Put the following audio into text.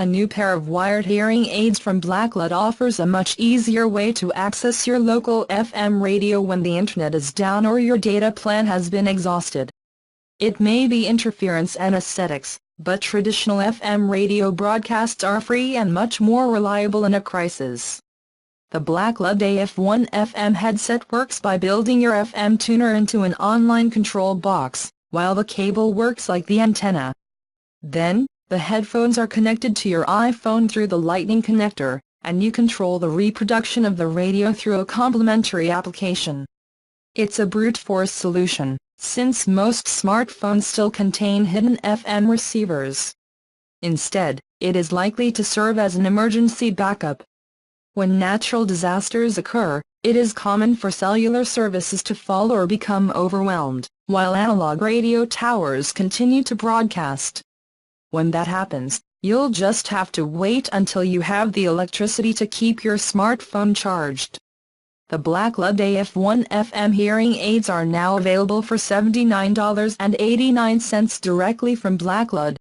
A new pair of wired hearing aids from Blackloud offers a much easier way to access your local FM radio when the internet is down or your data plan has been exhausted. It may be interference and aesthetics, but traditional FM radio broadcasts are free and much more reliable in a crisis. The Blackloud AF1 FM headset works by building your FM tuner into an online control box, while the cable works like the antenna. Then, the headphones are connected to your iPhone through the Lightning connector, and you control the reproduction of the radio through a complementary application. It's a brute force solution, since most smartphones still contain hidden FM receivers. Instead, it is likely to serve as an emergency backup. When natural disasters occur, it is common for cellular services to fall or become overwhelmed, while analog radio towers continue to broadcast. When that happens, you'll just have to wait until you have the electricity to keep your smartphone charged. The Blackloud AF1 FM hearing aids are now available for $79.89 directly from Blackloud.